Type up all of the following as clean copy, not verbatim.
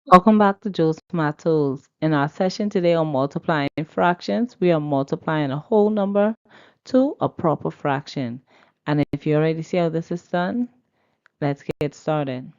Welcome back to Joe's Math Tools. In our session today on multiplying fractions, we are multiplying a whole number to a proper fraction. And if you already see how this is done, let's get started.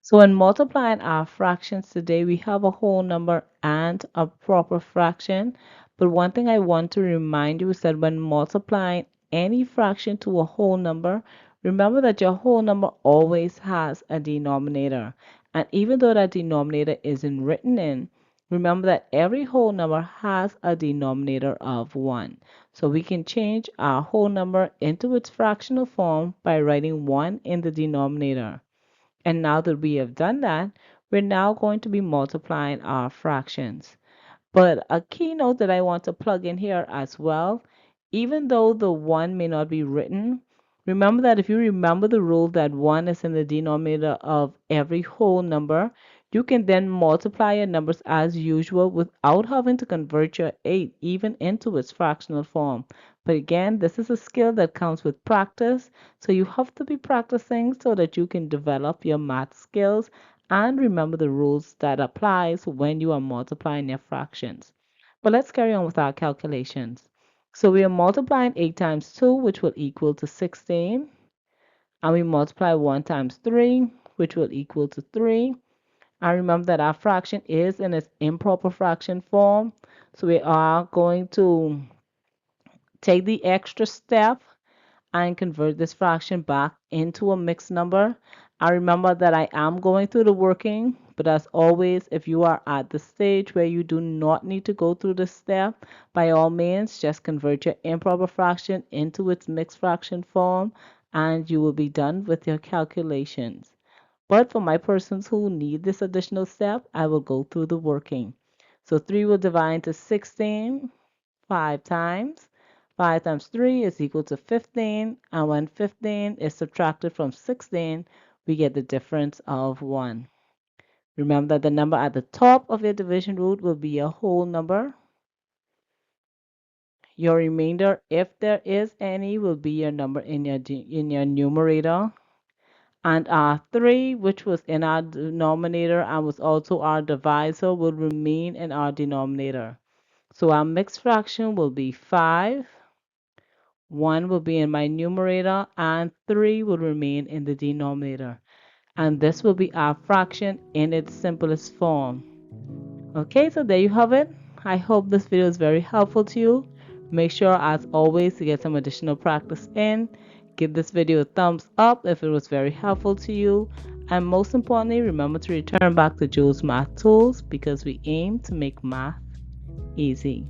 So in multiplying our fractions today, we have a whole number and a proper fraction. But one thing I want to remind you is that when multiplying any fraction to a whole number, remember that your whole number always has a denominator. And even though that denominator isn't written in, remember that every whole number has a denominator of 1. So we can change our whole number into its fractional form by writing 1 in the denominator. And now that we have done that, we're now going to be multiplying our fractions. But a keynote that I want to plug in here as well, even though the 1 may not be written, remember that if you remember the rule that 1 is in the denominator of every whole number, you can then multiply your numbers as usual without having to convert your 8 even into its fractional form. But again, this is a skill that comes with practice, so you have to be practicing so that you can develop your math skills and remember the rules that applies when you are multiplying your fractions. But let's carry on with our calculations. So we are multiplying 8 times 2, which will equal to 16. And we multiply 1 times 3, which will equal to 3. And remember that our fraction is in its improper fraction form. So we are going to take the extra step and convert this fraction back into a mixed number. I remember that I am going through the working, but as always, if you are at the stage where you do not need to go through this step, by all means, just convert your improper fraction into its mixed fraction form and you will be done with your calculations. But for my persons who need this additional step, I will go through the working. So 3 will divide into 16 5 times. 5 times 3 is equal to 15, and when 15 is subtracted from 16, we get the difference of 1. Remember that the number at the top of your division root will be a whole number. Your remainder, if there is any, will be your number in your numerator. And our 3, which was in our denominator and was also our divisor, will remain in our denominator. So our mixed fraction will be 5. 1 will be in my numerator and 3 will remain in the denominator. And this will be our fraction in its simplest form. Okay, so there you have it. I hope this video is very helpful to you. Make sure, as always, to get some additional practice in. Give this video a thumbs up if it was very helpful to you. And most importantly, remember to return back to Joe's Math Tools because we aim to make math easy.